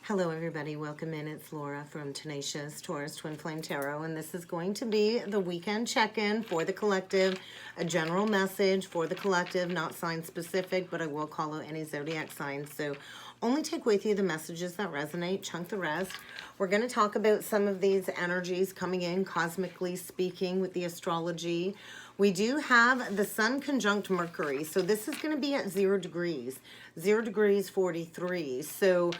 Hello everybody, welcome in. It's Laura from Tenacious Taurus Twin Flame Tarot, and this is going to be the weekend check-in for the collective, a general message for the collective, not sign specific, but I will call out any zodiac signs. So only take with you the messages that resonate, chunk the rest. We're going to talk about some of these energies coming in, cosmically speaking, with the astrology. We do have the Sun conjunct Mercury, so this is going to be at 0 degrees, 0 degrees 43. So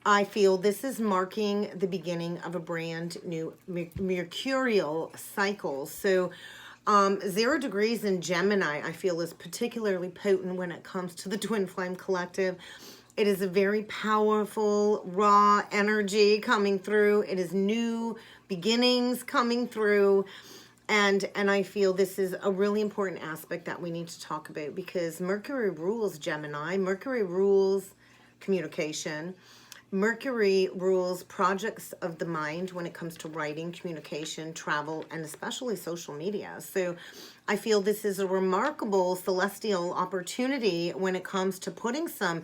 I feel this is marking the beginning of a brand new mercurial cycle. So 0 degrees in Gemini, I feel, is particularly potent when it comes to the Twin Flame Collective. It is a very powerful, raw energy coming through. It is new beginnings coming through. And I feel this is a really important aspect that we need to talk about because Mercury rules Gemini. Mercury rules communication. Mercury rules projects of the mind when it comes to writing, communication, travel, and especially social media. So I feel this is a remarkable celestial opportunity when it comes to putting some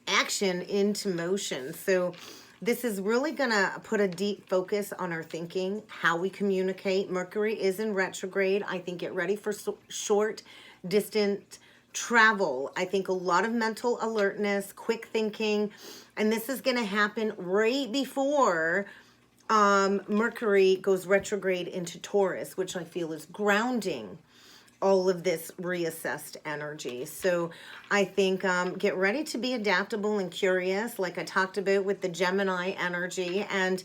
action into motion. So this is really going to put a deep focus on our thinking, how we communicate. Mercury is in retrograde. I think get ready for short, distant travel. I think a lot of mental alertness, quick thinking, and this is going to happen right before Mercury goes retrograde into Taurus, which I feel is grounding all of this reassessed energy. So I think get ready to be adaptable and curious, like I talked about with the Gemini energy, and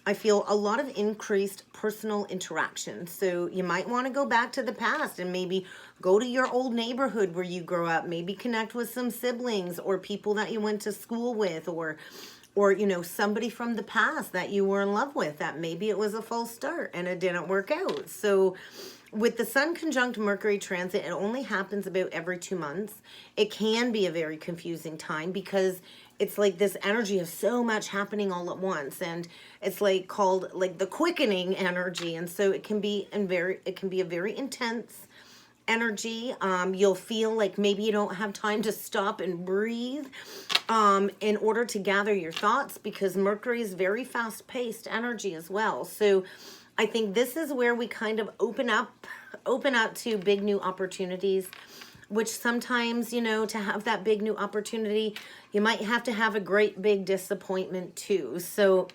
I feel a lot of increased personal interaction. So you might want to go back to the past and maybe go to your old neighborhood where you grew up, maybe connect with some siblings or people that you went to school with, or you know, somebody from the past that you were in love with that maybe it was a false start and it didn't work out. So with the Sun conjunct Mercury transit, it only happens about every 2 months. It can be a very confusing time because it's like this energy of so much happening all at once, and it's like called like the quickening energy, and so it can be a very intense energy. You'll feel like maybe you don't have time to stop and breathe in order to gather your thoughts because Mercury is very fast-paced energy as well. So I think this is where we kind of open up to big new opportunities, which sometimes, you know, to have that big new opportunity, you might have to have a great big disappointment too. So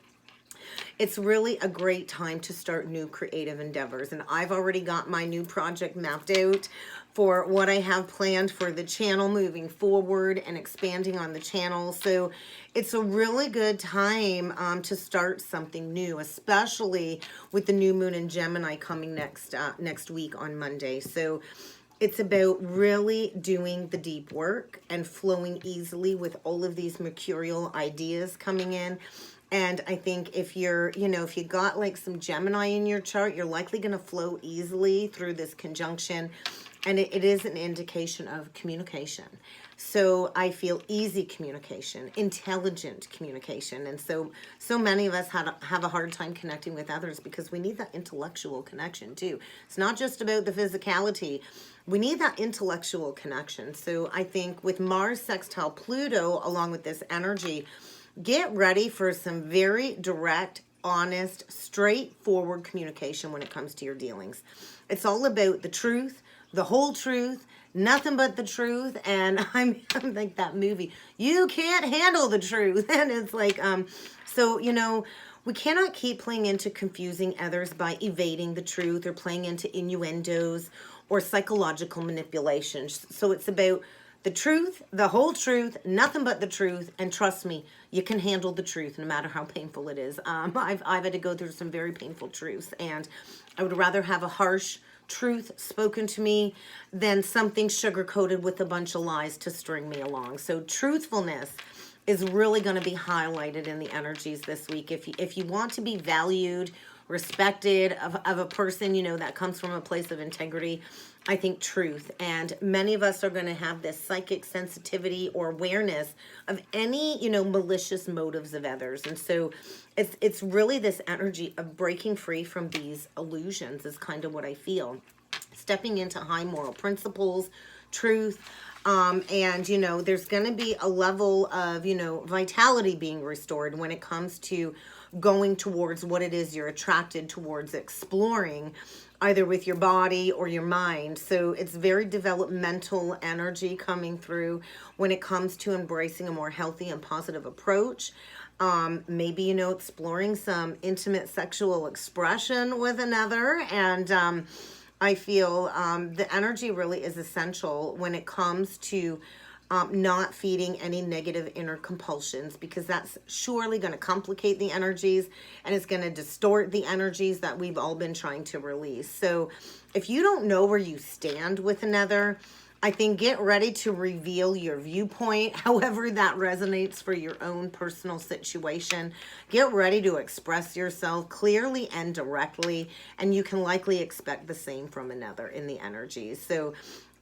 it's really a great time to start new creative endeavors. And I've already got my new project mapped out for what I have planned for the channel moving forward and expanding on the channel. So it's a really good time to start something new, especially with the new moon in Gemini coming next week on Monday. So it's about really doing the deep work and flowing easily with all of these mercurial ideas coming in. And I think if you're, you know, if you got like some Gemini in your chart, you're likely going to flow easily through this conjunction. And it is an indication of communication. So I feel easy communication, intelligent communication. And so many of us have a hard time connecting with others because we need that intellectual connection too. It's not just about the physicality. We need that intellectual connection. So I think with Mars sextile Pluto, along with this energy, get ready for some very direct, honest, straightforward communication when it comes to your dealings. It's all about the truth, the whole truth, nothing but the truth. And I'm like that movie, you can't handle the truth. And it's like, so, you know, we cannot keep playing into confusing others by evading the truth or playing into innuendos or psychological manipulations. So it's about the truth, the whole truth, nothing but the truth, and trust me, you can handle the truth no matter how painful it is. I've had to go through some very painful truths, and I would rather have a harsh truth spoken to me than something sugar-coated with a bunch of lies to string me along. So truthfulness is really going to be highlighted in the energies this week. If you want to be valued, respected of a person, you know, that comes from a place of integrity, I think truth. And many of us are going to have this psychic sensitivity or awareness of any, you know, malicious motives of others. And so it's really this energy of breaking free from these illusions is kind of what I feel. Stepping into high moral principles, truth, And, you know, there's going to be a level of, you know, vitality being restored when it comes to going towards what it is you're attracted towards exploring, either with your body or your mind. So it's very developmental energy coming through when it comes to embracing a more healthy and positive approach. Maybe, you know, exploring some intimate sexual expression with another. And I feel the energy really is essential when it comes to not feeding any negative inner compulsions, because that's surely going to complicate the energies and it's going to distort the energies that we've all been trying to release. So if you don't know where you stand with another, I think get ready to reveal your viewpoint, however that resonates for your own personal situation. Get ready to express yourself clearly and directly, and you can likely expect the same from another in the energies. So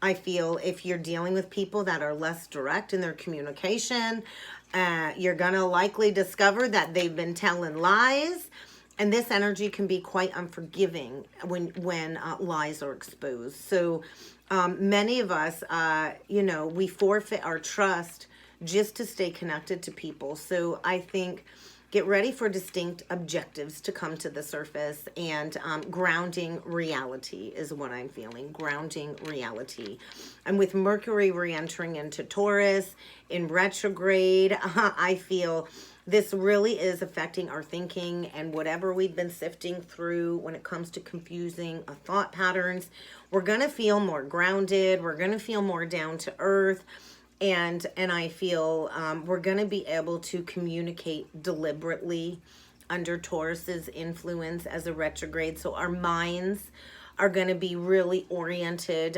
I feel if you're dealing with people that are less direct in their communication, you're going to likely discover that they've been telling lies. And this energy can be quite unforgiving when lies are exposed. So many of us, you know, we forfeit our trust just to stay connected to people. So I think get ready for distinct objectives to come to the surface, and grounding reality is what I'm feeling. Grounding reality. And with Mercury re-entering into Taurus in retrograde, I feel this really is affecting our thinking and whatever we've been sifting through when it comes to confusing thought patterns. We're going to feel more grounded. We're going to feel more down to earth. And I feel we're going to be able to communicate deliberately under Taurus's influence as a retrograde. So our minds are going to be really oriented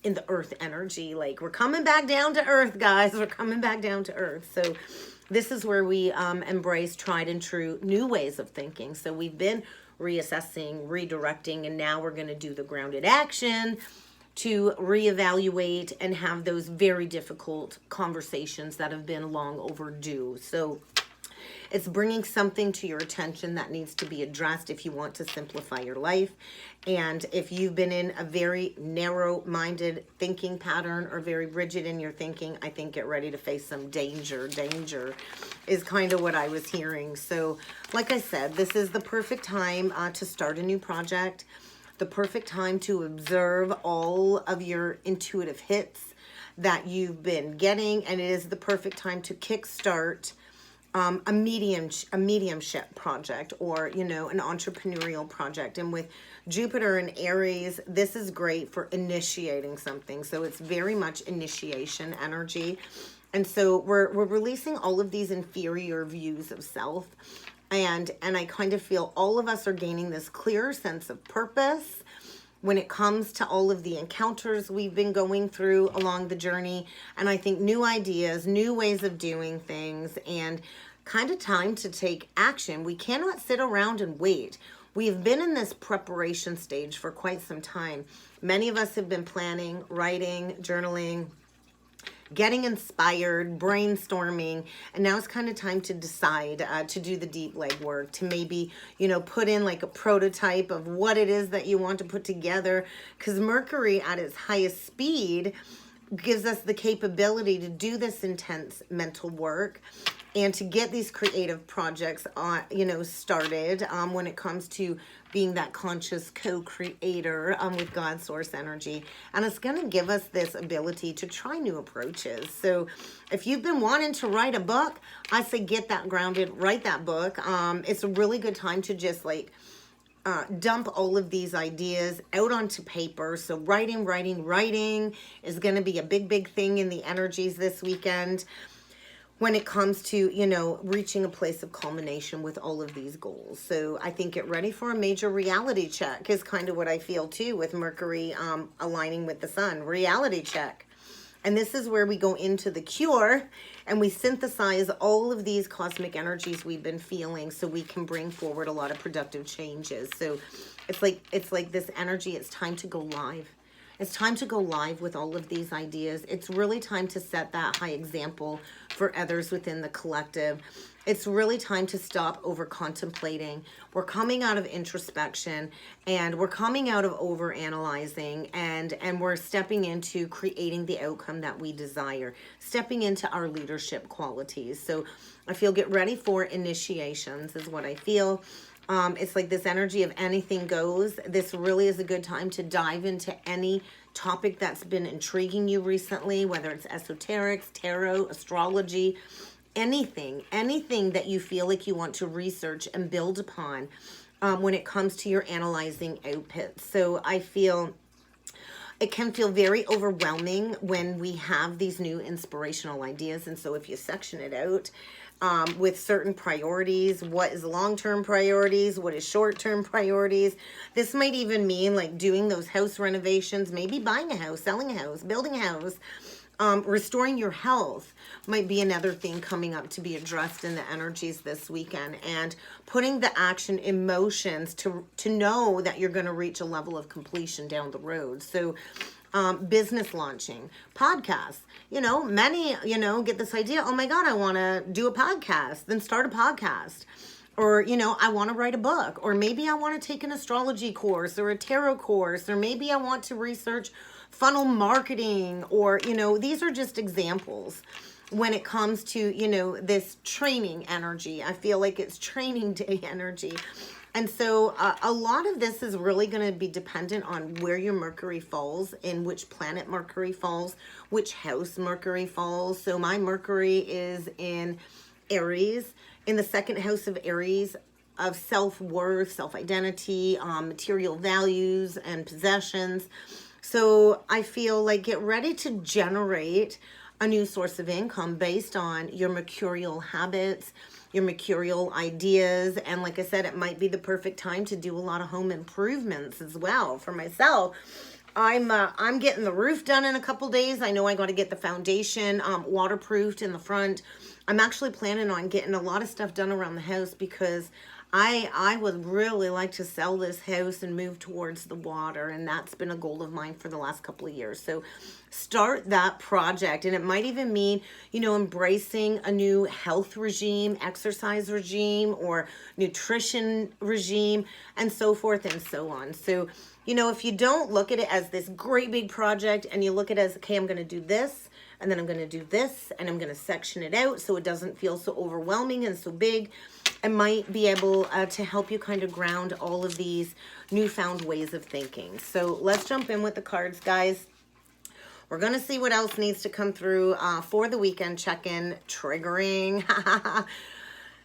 in the earth energy. Like, we're coming back down to earth, guys. We're coming back down to earth. So this is where we embrace tried and true new ways of thinking. So we've been reassessing, redirecting, and now we're going to do the grounded action to reevaluate and have those very difficult conversations that have been long overdue. So it's bringing something to your attention that needs to be addressed if you want to simplify your life. And if you've been in a very narrow-minded thinking pattern or very rigid in your thinking, I think get ready to face some danger. Danger is kind of what I was hearing. So like I said, this is the perfect time to start a new project. The perfect time to observe all of your intuitive hits that you've been getting, and it is the perfect time to kickstart a mediumship project, or, you know, an entrepreneurial project. And with Jupiter in Aries, this is great for initiating something. So it's very much initiation energy. And so we're releasing all of these inferior views of self. And I kind of feel all of us are gaining this clearer sense of purpose when it comes to all of the encounters we've been going through along the journey. And I think new ideas, new ways of doing things, and kind of time to take action. We cannot sit around and wait. We've been in this preparation stage for quite some time. Many of us have been planning, writing, journaling, getting inspired, brainstorming, and now it's kind of time to decide to do the deep legwork, to maybe, you know, put in like a prototype of what it is that you want to put together, because Mercury at its highest speed gives us the capability to do this intense mental work and to get these creative projects you know, started when it comes to being that conscious co-creator with God's source energy. And it's going to give us this ability to try new approaches. So if you've been wanting to write a book, I say get that grounded, write that book. It's a really good time to just like dump all of these ideas out onto paper. So writing is going to be a big thing in the energies this weekend when it comes to, you know, reaching a place of culmination with all of these goals. So I think get ready for a major reality check is kind of what I feel too, with Mercury aligning with the sun. Reality check. And this is where we go into the cure and we synthesize all of these cosmic energies we've been feeling so we can bring forward a lot of productive changes. So it's like this energy, it's time to go live. It's time to go live with all of these ideas. It's really time to set that high example for others within the collective. It's really time to stop over contemplating. We're coming out of introspection, and we're coming out of over analyzing, and we're stepping into creating the outcome that we desire, stepping into our leadership qualities. So I feel get ready for initiations is what I feel. It's like this energy of anything goes. This really is a good time to dive into any topic that's been intriguing you recently, whether it's esoterics, tarot, astrology, anything that you feel like you want to research and build upon when it comes to your analyzing output. So I feel it can feel very overwhelming when we have these new inspirational ideas. And so if you section it out, with certain priorities, what is long-term priorities, what is short-term priorities. This might even mean like doing those house renovations, maybe buying a house, selling a house, building a house, restoring your health might be another thing coming up to be addressed in the energies this weekend, and putting the action emotions to know that you're going to reach a level of completion down the road. So business launching, podcasts, many, get this idea, oh my God, I want to do a podcast, then start a podcast. Or, I want to write a book, or maybe I want to take an astrology course or a tarot course, or maybe I want to research funnel marketing, or, these are just examples when it comes to, this training energy. I feel like it's training day energy. And so a lot of this is really going to be dependent on where your Mercury falls, in which planet Mercury falls, which house Mercury falls. So my Mercury is in Aries, in the second house of Aries, of self-worth, self-identity, material values and possessions. So I feel like get ready to generate a new source of income based on your mercurial habits, your mercurial ideas. And like I said, it might be the perfect time to do a lot of home improvements as well. For myself, I'm getting the roof done in a couple days. I know I got to get the foundation waterproofed in the front. I'm actually planning on getting a lot of stuff done around the house because I would really like to sell this house and move towards the water, and that's been a goal of mine for the last couple of years. So start that project, and it might even mean, embracing a new health regime, exercise regime, or nutrition regime, and so forth and so on. So, if you don't look at it as this great big project, and you look at it as, okay, I'm going to do this, and then I'm going to do this, and I'm going to section it out so it doesn't feel so overwhelming and so big, I might be able to help you kind of ground all of these newfound ways of thinking. So let's jump in with the cards, guys. We're going to see what else needs to come through for the weekend check-in. Triggering.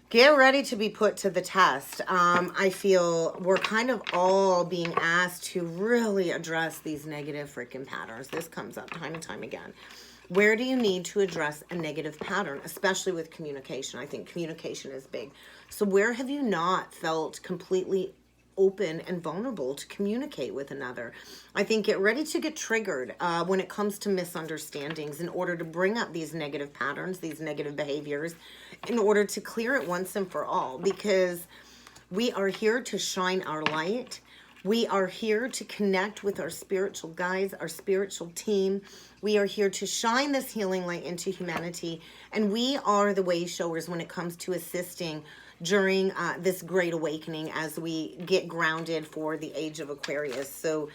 Get ready to be put to the test. I feel we're kind of all being asked to really address these negative freaking patterns. This comes up time and time again. Where do you need to address a negative pattern, especially with communication? I think communication is big. So where have you not felt completely open and vulnerable to communicate with another? I think get ready to get triggered when it comes to misunderstandings in order to bring up these negative patterns, these negative behaviors, in order to clear it once and for all, because we are here to shine our light. We are here to connect with our spiritual guides, our spiritual team. We are here to shine this healing light into humanity. And we are the way showers when it comes to assisting during this great awakening as we get grounded for the age of Aquarius. So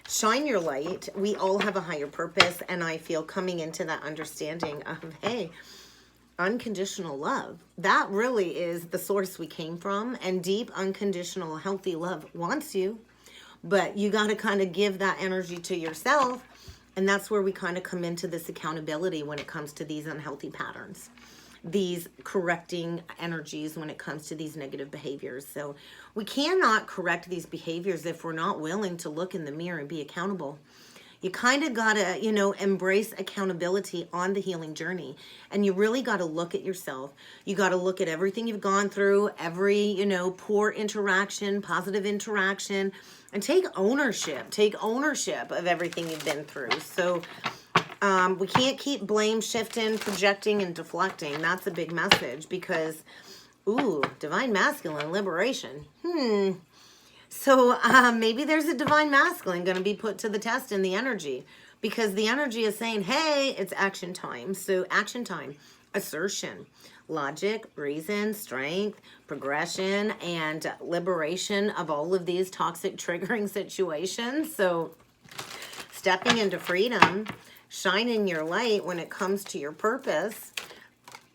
shine your light. We all have a higher purpose. And I feel coming into that understanding of, hey, unconditional love. That really is the source we came from. And deep, unconditional, healthy love wants you. But you got to kind of give that energy to yourself. And that's where we kind of come into this accountability when it comes to these unhealthy patterns, these correcting energies when it comes to these negative behaviors. So we cannot correct these behaviors if we're not willing to look in the mirror and be accountable. You kind of got to, embrace accountability on the healing journey. And you really got to look at yourself. You got to look at everything you've gone through, every, poor interaction, positive interaction, and take ownership of everything you've been through. So we can't keep blame shifting, projecting, and deflecting. That's a big message because, divine masculine liberation. So maybe there's a divine masculine going to be put to the test in the energy, because the energy is saying, hey, it's action time. So action time, assertion, logic, reason, strength, progression, and liberation of all of these toxic triggering situations. So stepping into freedom, shining your light when it comes to your purpose.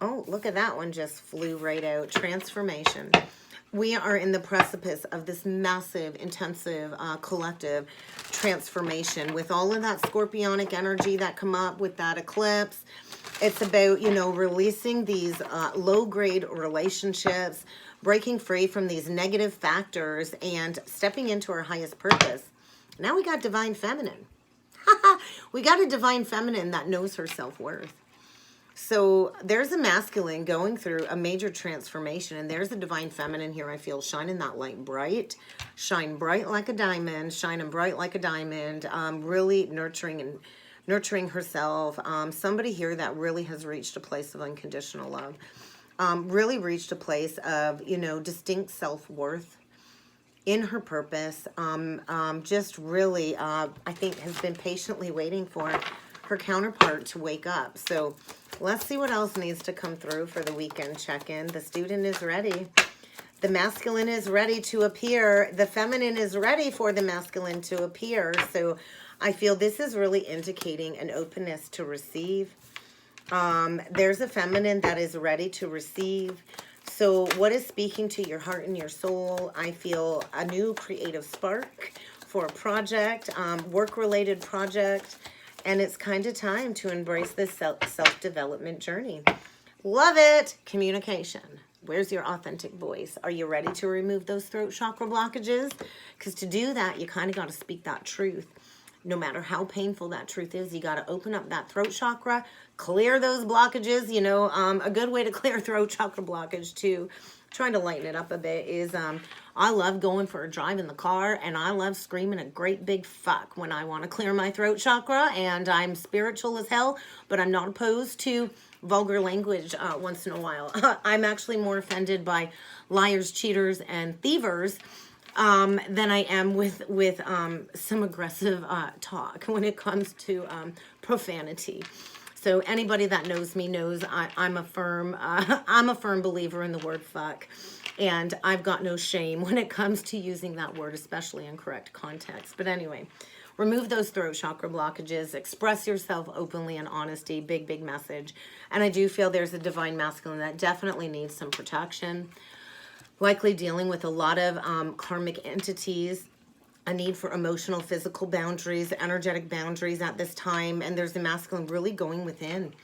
Oh, look at that one, just flew right out. Transformation. We are in the precipice of this massive, intensive, collective transformation with all of that scorpionic energy that come up with that eclipse. It's about, you know, releasing these low-grade relationships, breaking free from these negative factors, and stepping into our highest purpose. Now we got divine feminine. We got a divine feminine that knows her self-worth. So there's a masculine going through a major transformation, and there's a divine feminine here, I feel, shining that light bright. Shine bright like a diamond, shining bright like a diamond, really nurturing herself. Somebody here that really has reached a place of unconditional love. Really reached a place of, you know, distinct self-worth in her purpose. Just really, I think, has been patiently waiting for her counterpart to wake up. So let's see what else needs to come through for the weekend check-in. The student is ready. The masculine is ready to appear. The feminine is ready for the masculine to appear. So I feel this is really indicating an openness to receive. There's a feminine that is ready to receive. So what is speaking to your heart and your soul? I feel a new creative spark for a project, work-related project. And it's kind of time to embrace this self-development journey. Love it. Communication. Where's your authentic voice? Are you ready to remove those throat chakra blockages? Because to do that, you kind of got to speak that truth. No matter how painful that truth is, you got to open up that throat chakra, clear those blockages. You know, a good way to clear throat chakra blockage too, trying to lighten it up a bit, is I love going for a drive in the car, and I love screaming a great big fuck when I want to clear my throat chakra. And I'm spiritual as hell, but I'm not opposed to vulgar language once in a while. I'm actually more offended by liars, cheaters, and thievers than I am with some aggressive talk when it comes to profanity. So anybody that knows me knows I'm a firm believer in the word fuck, and I've got no shame when it comes to using that word, especially in correct context. But anyway, remove those throat chakra blockages, express yourself openly in honesty, big message. And I do feel there's a divine masculine that definitely needs some protection, likely dealing with a lot of karmic entities, a need for emotional, physical boundaries, energetic boundaries at this time. And there's a masculine really going within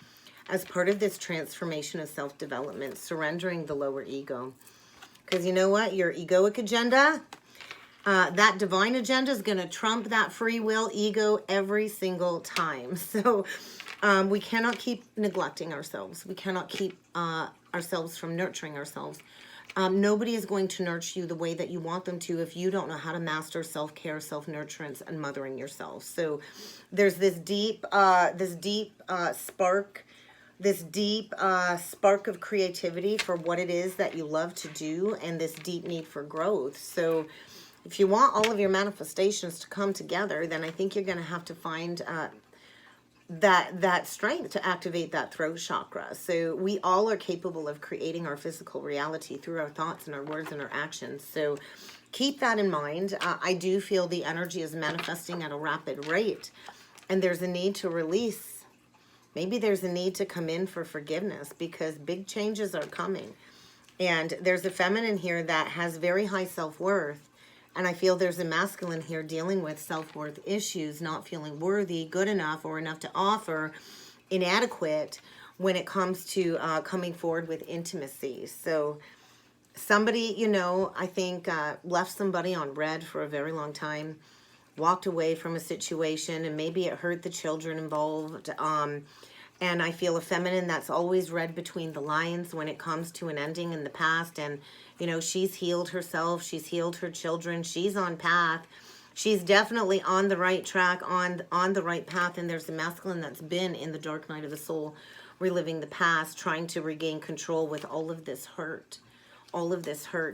as part of this transformation of self-development, surrendering the lower ego. Because you know what? Your egoic agenda, that divine agenda is going to trump that free will ego every single time. So we cannot keep neglecting ourselves. We cannot keep ourselves from nurturing ourselves. Nobody is going to nurture you the way that you want them to if you don't know how to master self-care, self-nurturance, and mothering yourself. So there's this deep spark, of creativity for what it is that you love to do, and this deep need for growth. So if you want all of your manifestations to come together, then I think you're going to have to find that strength to activate that throat chakra. So we all are capable of creating our physical reality through our thoughts and our words and our actions. So keep that in mind. I do feel the energy is manifesting at a rapid rate, and there's a need to release. Maybe there's a need to come in for forgiveness, because big changes are coming. And there's a feminine here that has very high self-worth. And I feel there's a masculine here dealing with self-worth issues, not feeling worthy, good enough, or enough to offer, inadequate when it comes to coming forward with intimacy. So somebody, you know, I think left somebody on red for a very long time, walked away from a situation, and maybe it hurt the children involved. And I feel a feminine that's always read between the lines when it comes to an ending in the past. And, you know, she's healed herself. She's healed her children. She's on path. She's definitely on the right track, on the right path. And there's a masculine that's been in the dark night of the soul, reliving the past, trying to regain control with all of this hurt,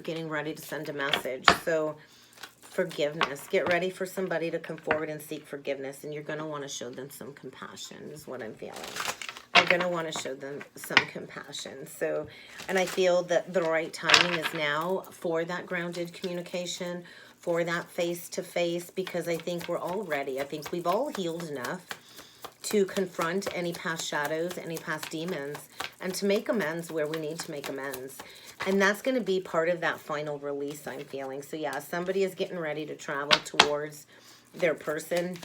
getting ready to send a message. So forgiveness. Get ready for somebody to come forward and seek forgiveness, and you're going to want to show them some compassion is what I'm feeling. You're going to want to show them some compassion. So, and I feel that the right timing is now for that grounded communication, for that face-to-face, because I think we're all ready. I think we've all healed enough to confront any past shadows, any past demons, and to make amends where we need to make amends. And that's going to be part of that final release I'm feeling. So yeah, somebody is getting ready to travel towards their person,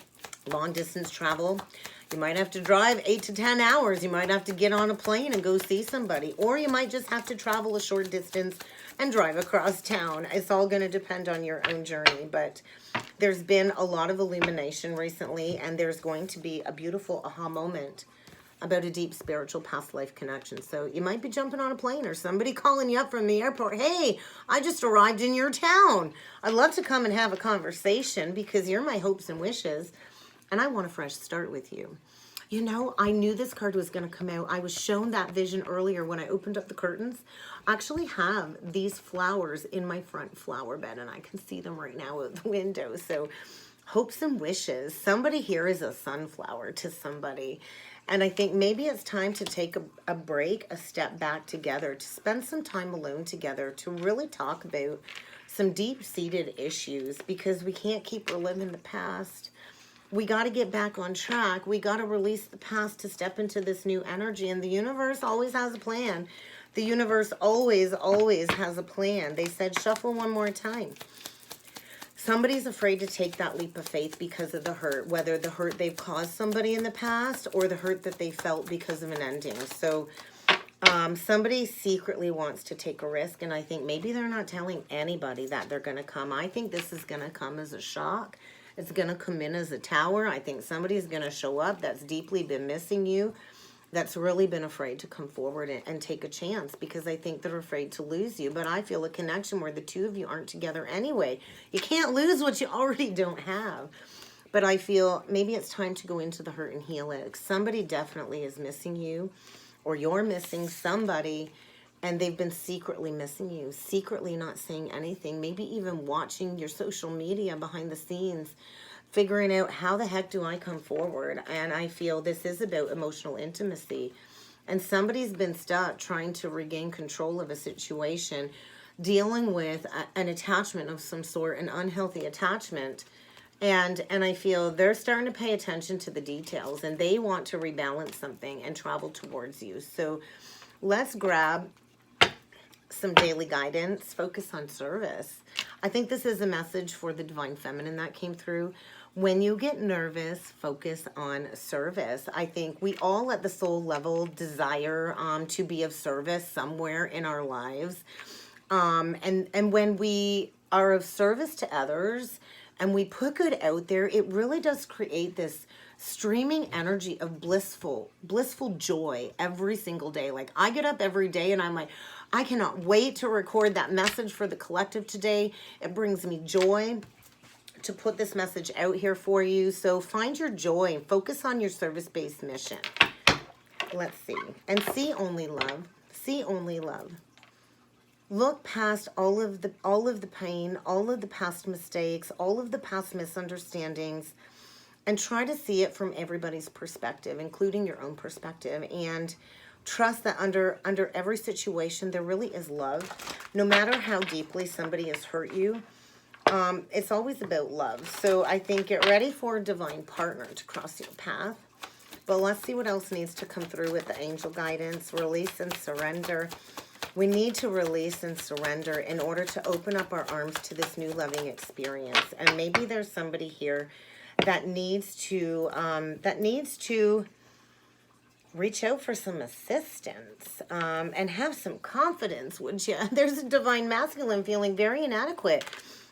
long distance travel. You might have to drive 8 to 10 hours. You might have to get on a plane and go see somebody. Or you might just have to travel a short distance and drive across town. It's all going to depend on your own journey. But there's been a lot of illumination recently, and there's going to be a beautiful aha moment about a deep spiritual past life connection. So you might be jumping on a plane or somebody calling you up from the airport. Hey, I just arrived in your town. I'd love to come and have a conversation because you're my hopes and wishes. And I want a fresh start with you. You know, I knew this card was going to come out. I was shown that vision earlier when I opened up the curtains. I actually have these flowers in my front flower bed, and I can see them right now out the window. So hopes and wishes. Somebody here is a sunflower to somebody. And I think maybe it's time to take a break, a step back together, to spend some time alone together, to really talk about some deep-seated issues, because we can't keep reliving the past. We got to get back on track. We got to release the past to step into this new energy. And the universe always has a plan. The universe always, always has a plan. They said shuffle one more time. Somebody's afraid to take that leap of faith because of the hurt, whether the hurt they've caused somebody in the past or the hurt that they felt because of an ending. So somebody secretly wants to take a risk, and I think maybe they're not telling anybody that they're going to come. I think this is going to come as a shock. It's going to come in as a tower. I think somebody's going to show up that's deeply been missing you, that's really been afraid to come forward and take a chance, because I think they're afraid to lose you. But I feel a connection where the two of you aren't together anyway. You can't lose what you already don't have. But I feel maybe it's time to go into the hurt and heal it. Somebody definitely is missing you, or you're missing somebody, and they've been secretly missing you, secretly not saying anything, maybe even watching your social media behind the scenes, figuring out how the heck do I come forward. And I feel this is about emotional intimacy. And somebody's been stuck trying to regain control of a situation, dealing with an attachment of some sort, an unhealthy attachment. And I feel they're starting to pay attention to the details, and they want to rebalance something and travel towards you. So let's grab some daily guidance, focus on service. I think this is a message for the Divine Feminine that came through. When you get nervous, focus on service. I think we all at the soul level desire to be of service somewhere in our lives. And when we are of service to others and we put good out there, it really does create this streaming energy of blissful joy every single day. Like, I get up every day and I'm like, I cannot wait to record that message for the collective today. It brings me joy to put this message out here for you. So find your joy and focus on your service-based mission. Let's see. And see only love. See only love. Look past all of the pain, all of the past mistakes, all of the past misunderstandings, and try to see it from everybody's perspective, including your own perspective. And trust that under every situation, there really is love. No matter how deeply somebody has hurt you, it's always about love. So I think get ready for a divine partner to cross your path. But let's see what else needs to come through with the angel guidance. Release and surrender. We need to release and surrender in order to open up our arms to this new loving experience. And maybe there's somebody here that needs to reach out for some assistance and have some confidence, would you? There's a divine masculine feeling very inadequate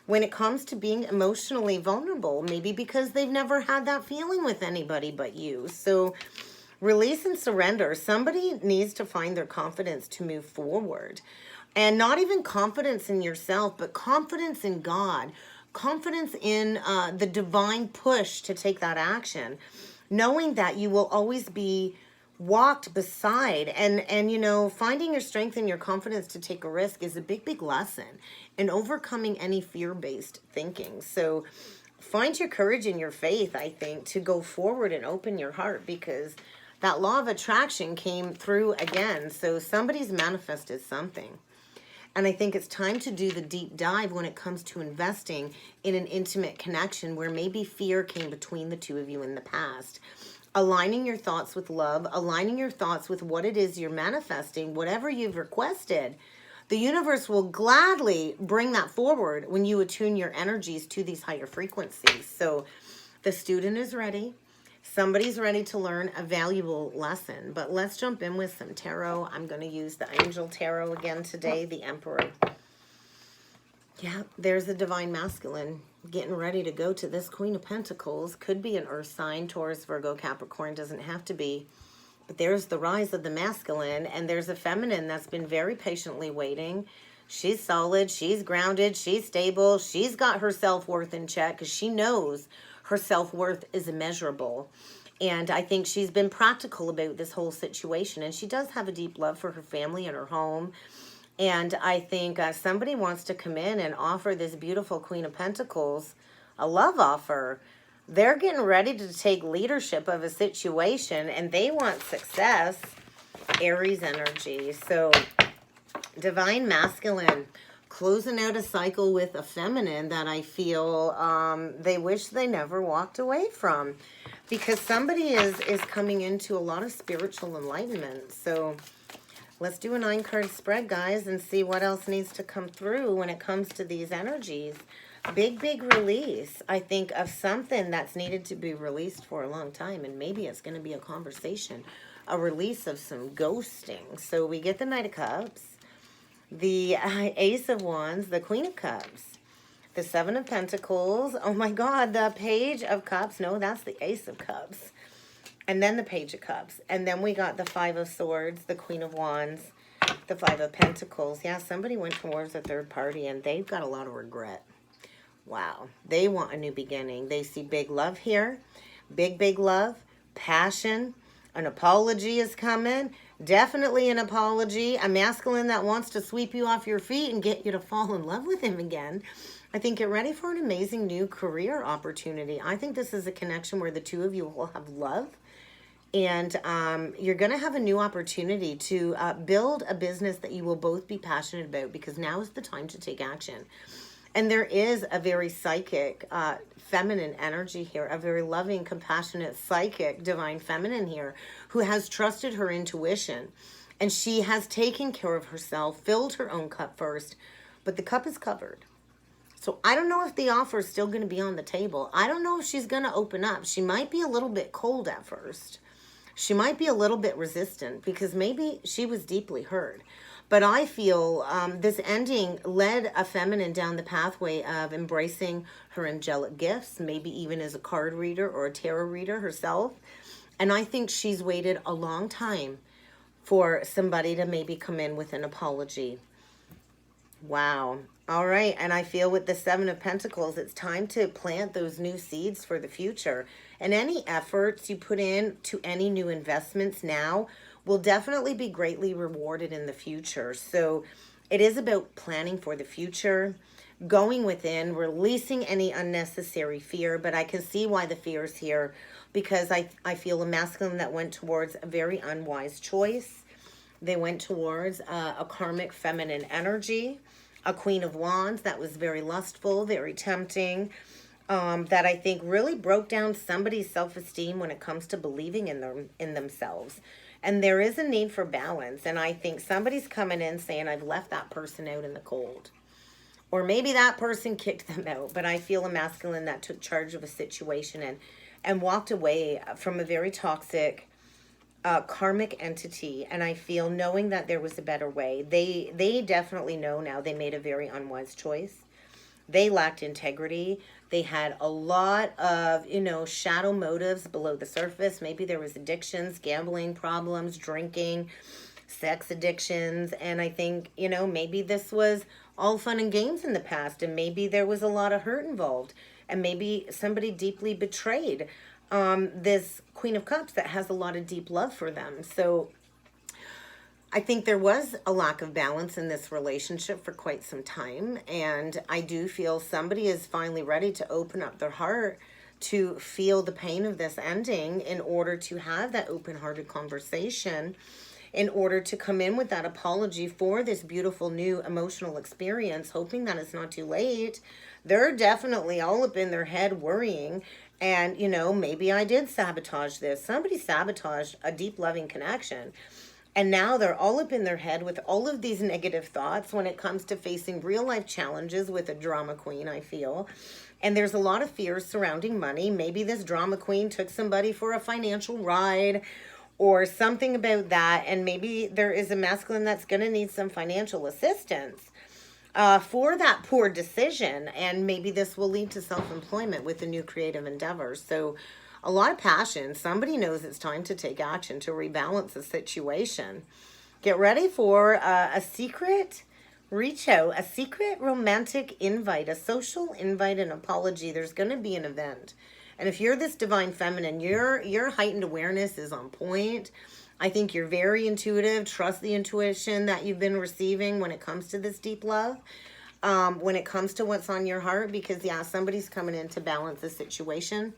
when it comes to being emotionally vulnerable, maybe because they've never had that feeling with anybody but you. So release and surrender. Somebody needs to find their confidence to move forward. And not even confidence in yourself, but confidence in God. Confidence in the divine push to take that action. Knowing that you will always be walked beside, and you know, finding your strength and your confidence to take a risk is a big lesson in overcoming any fear-based thinking. So find your courage and your faith, I think, to go forward and open your heart, because that law of attraction came through again. So somebody's manifested something. And I think it's time to do the deep dive when it comes to investing in an intimate connection where maybe fear came between the two of you in the past. Aligning your thoughts with love, aligning your thoughts with what it is you're manifesting, whatever you've requested, the universe will gladly bring that forward when you attune your energies to these higher frequencies. So the student is ready. Somebody's ready to learn a valuable lesson. But let's jump in with some tarot. I'm going to use the Angel Tarot again today, the Emperor. Yeah, there's the Divine Masculine getting ready to go to this Queen of Pentacles. Could be an earth sign, Taurus, Virgo, Capricorn, doesn't have to be. But there's the rise of the masculine, and there's a feminine that's been very patiently waiting. She's solid, she's grounded, she's stable, she's got her self-worth in check because she knows her self-worth is immeasurable. And I think she's been practical about this whole situation, and she does have a deep love for her family and her home. And I think somebody wants to come in and offer this beautiful Queen of Pentacles a love offer. They're getting ready to take leadership of a situation, and they want success. Aries energy. So Divine Masculine closing out a cycle with a feminine that I feel they wish they never walked away from, because somebody is coming into a lot of spiritual enlightenment. So let's do a 9-card spread, guys, and see what else needs to come through when it comes to these energies. Big release, I think, of something that's needed to be released for a long time, and maybe it's going to be a conversation, a release of some ghosting. So we get the Knight of Cups, the Ace of Wands, the Queen of Cups, the Seven of Pentacles, oh my God, the Page of Cups, no, that's the Ace of Cups, and then the Page of Cups, and then we got the Five of Swords, the Queen of Wands, the Five of Pentacles. Yeah, somebody went towards a third party, and they've got a lot of regret. Wow, they want a new beginning. They see big love here, big love, passion. An apology is coming. Definitely an apology. A masculine that wants to sweep you off your feet and get you to fall in love with him again. I think get ready for an amazing new career opportunity. I think this is a connection where the two of you will have love. And you're going to have a new opportunity to build a business that you will both be passionate about, because now is the time to take action. And there is a very psychic, feminine energy here, a very loving, compassionate, psychic, divine feminine here, who has trusted her intuition. And she has taken care of herself, filled her own cup first, but the cup is covered. So I don't know if the offer is still going to be on the table. I don't know if she's going to open up. She might be a little bit cold at first. She might be a little bit resistant, because maybe she was deeply hurt. But I feel this ending led a feminine down the pathway of embracing her angelic gifts, maybe even as a card reader or a tarot reader herself. And I think she's waited a long time for somebody to maybe come in with an apology. Wow. All right. And I feel with the Seven of Pentacles, it's time to plant those new seeds for the future. And any efforts you put in to any new investments now will definitely be greatly rewarded in the future. So it is about planning for the future, going within, releasing any unnecessary fear. But I can see why the fear is here, because I feel a masculine that went towards a very unwise choice. They went towards a karmic feminine energy, a Queen of Wands that was very lustful, very tempting, that I think really broke down somebody's self-esteem when it comes to believing in themselves. And there is a need for balance. And I think somebody's coming in saying, I've left that person out in the cold. Or maybe that person kicked them out. But I feel a masculine that took charge of a situation and walked away from a very toxic karmic entity. And I feel knowing that there was a better way. They definitely know now they made a very unwise choice. They lacked integrity. They had a lot of, shadow motives below the surface. Maybe there was addictions, gambling problems, drinking, sex addictions. And I think, maybe this was all fun and games in the past. And maybe there was a lot of hurt involved. And maybe somebody deeply betrayed this Queen of Cups that has a lot of deep love for them. So I think there was a lack of balance in this relationship for quite some time. And I do feel somebody is finally ready to open up their heart to feel the pain of this ending in order to have that open-hearted conversation, in order to come in with that apology for this beautiful new emotional experience, hoping that it's not too late. They're definitely all up in their head worrying. And, you know, maybe I did sabotage this. Somebody sabotaged a deep loving connection. And now they're all up in their head with all of these negative thoughts when it comes to facing real life challenges with a drama queen, I feel. And there's a lot of fears surrounding money. Maybe this drama queen took somebody for a financial ride or something about that. And maybe there is a masculine that's going to need some financial assistance for that poor decision. And maybe this will lead to self-employment with a new creative endeavor. So a lot of passion. Somebody knows it's time to take action to rebalance the situation. Get ready for a secret reach out, a secret romantic invite, a social invite, an apology. There's going to be an event. And if you're this divine feminine, your heightened awareness is on point. I think you're very intuitive. Trust the intuition that you've been receiving when it comes to this deep love. When it comes to what's on your heart, because yeah, somebody's coming in to balance the situation.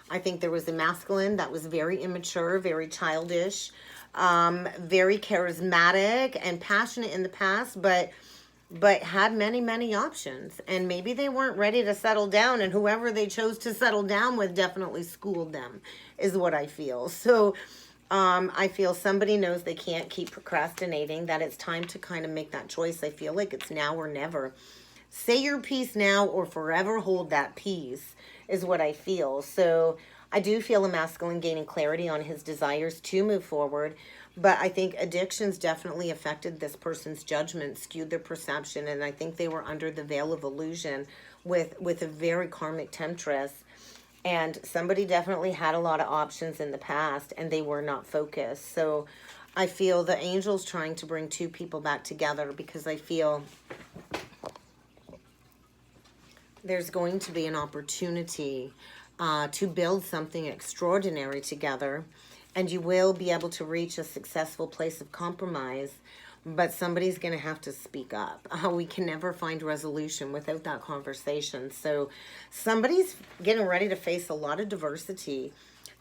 I think there was a masculine that was very immature, very childish, very charismatic and passionate in the past, but had many, many options. And maybe they weren't ready to settle down, and whoever they chose to settle down with definitely schooled them, is what I feel. So I feel somebody knows they can't keep procrastinating, that it's time to kind of make that choice. I feel like it's now or never. Say your piece now or forever hold that peace, is what I feel. So I do feel a masculine gaining clarity on his desires to move forward. But I think addictions definitely affected this person's judgment, skewed their perception. And I think they were under the veil of illusion with a very karmic temptress. And somebody definitely had a lot of options in the past and they were not focused. So I feel the angel's trying to bring two people back together, because I feel there's going to be an opportunity to build something extraordinary together, and you will be able to reach a successful place of compromise, but somebody's going to have to speak up. We can never find resolution without that conversation. So somebody's getting ready to face a lot of diversity,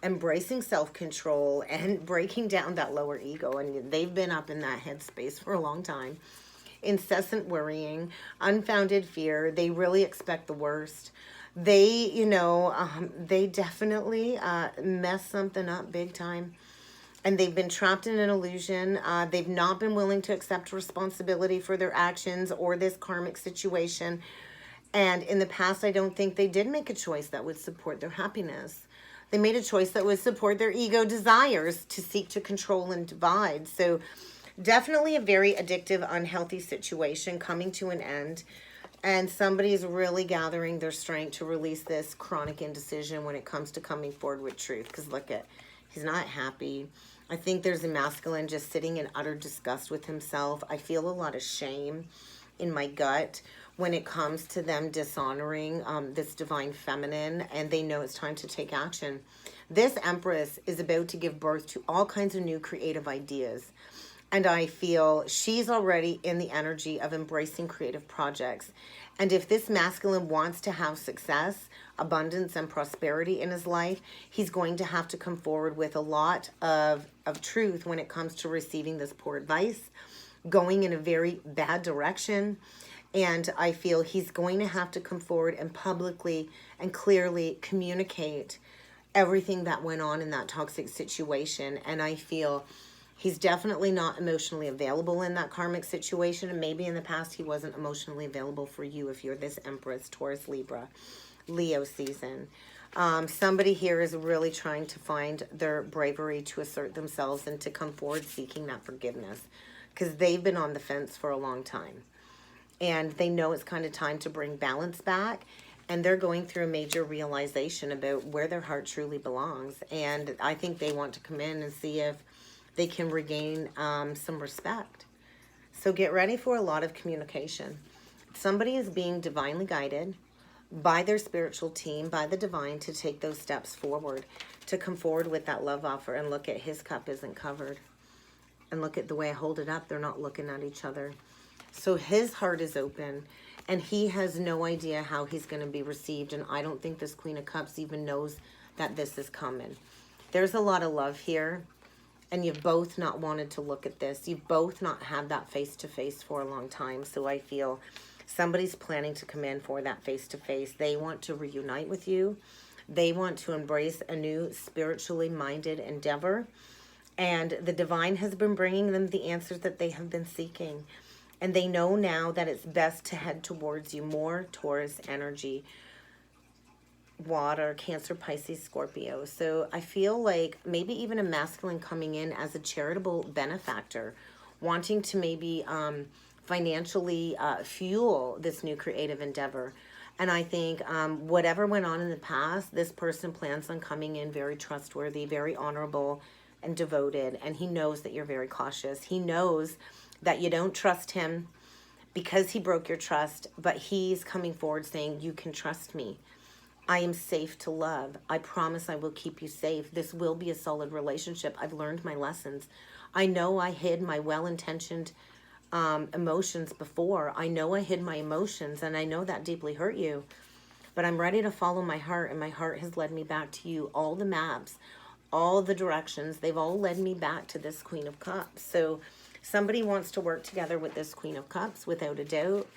embracing self-control and breaking down that lower ego, and they've been up in that headspace for a long time. Incessant worrying, unfounded fear. They really expect the worst. They, they definitely mess something up big time. And they've been trapped in an illusion. They've not been willing to accept responsibility for their actions or this karmic situation. And in the past, I don't think they did make a choice that would support their happiness. They made a choice that would support their ego desires to seek to control and divide. So definitely a very addictive, unhealthy situation coming to an end. And somebody's really gathering their strength to release this chronic indecision when it comes to coming forward with truth. Because look at, he's not happy. I think there's a masculine just sitting in utter disgust with himself. I feel a lot of shame in my gut when it comes to them dishonoring this divine feminine, and they know it's time to take action. This Empress is about to give birth to all kinds of new creative ideas. And I feel she's already in the energy of embracing creative projects. And if this masculine wants to have success, abundance, and prosperity in his life, he's going to have to come forward with a lot of truth when it comes to receiving this poor advice, going in a very bad direction. And I feel he's going to have to come forward and publicly and clearly communicate everything that went on in that toxic situation. And I feel he's definitely not emotionally available in that karmic situation. And maybe in the past he wasn't emotionally available for you if you're this Empress, Taurus, Libra, Leo season. Somebody here is really trying to find their bravery to assert themselves and to come forward seeking that forgiveness, because they've been on the fence for a long time. And they know it's kind of time to bring balance back. And they're going through a major realization about where their heart truly belongs. And I think they want to come in and see if they can regain some respect. So get ready for a lot of communication. Somebody is being divinely guided. by their spiritual team, by the divine, to take those steps forward, to come forward with that love offer. And look at his cup isn't covered. And look at the way I hold it up. They're not looking at each other. So his heart is open, and he has no idea how he's going to be received. And I don't think this Queen of Cups even knows that this is coming. There's a lot of love here, and you've both not wanted to look at this. You've both not had that face-to-face for a long time. So I feel somebody's planning to come in for that face-to-face. They want to reunite with you. They want to embrace a new spiritually minded endeavor. And the divine has been bringing them the answers that they have been seeking. And they know now that it's best to head towards you. More Taurus energy, water, Cancer, Pisces, Scorpio. So I feel like maybe even a masculine coming in as a charitable benefactor, wanting to maybe financially fuel this new creative endeavor. And I think whatever went on in the past, this person plans on coming in very trustworthy, very honorable, and devoted. And he knows that you're very cautious. He knows that you don't trust him because he broke your trust, but he's coming forward saying, you can trust me. I am safe to love. I promise I will keep you safe. This will be a solid relationship. I've learned my lessons. I know I hid my well-intentioned emotions before. I know I hid my emotions, and I know that deeply hurt you. But I'm ready to follow my heart, and my heart has led me back to you. All the maps, all the directions, they've all led me back to this Queen of Cups. So somebody wants to work together with this Queen of Cups, without a doubt,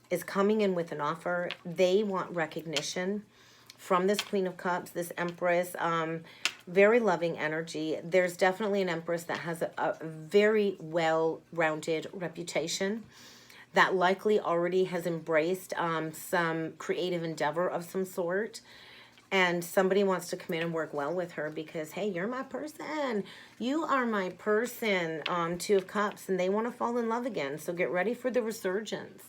is coming in with an offer. They want recognition from this Queen of Cups, this Empress, very loving energy. There's definitely an Empress that has a very well-rounded reputation, that likely already has embraced some creative endeavor of some sort. And somebody wants to come in and work well with her because, hey, you're my person. You are my person, Two of Cups, and they want to fall in love again. So get ready for the resurgence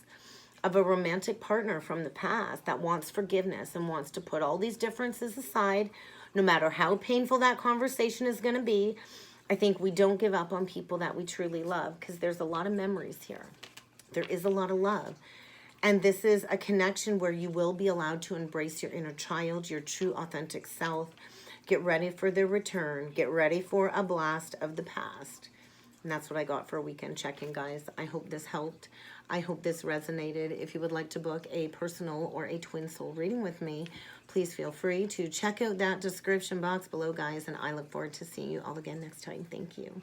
of a romantic partner from the past that wants forgiveness and wants to put all these differences aside, no matter how painful that conversation is going to be. I think we don't give up on people that we truly love because there's a lot of memories here. There is a lot of love. And this is a connection where you will be allowed to embrace your inner child, your true authentic self. Get ready for the return. Get ready for a blast of the past. And that's what I got for a weekend check-in, guys. I hope this helped. I hope this resonated. If you would like to book a personal or a twin soul reading with me, please feel free to check out that description box below, guys. And I look forward to seeing you all again next time. Thank you.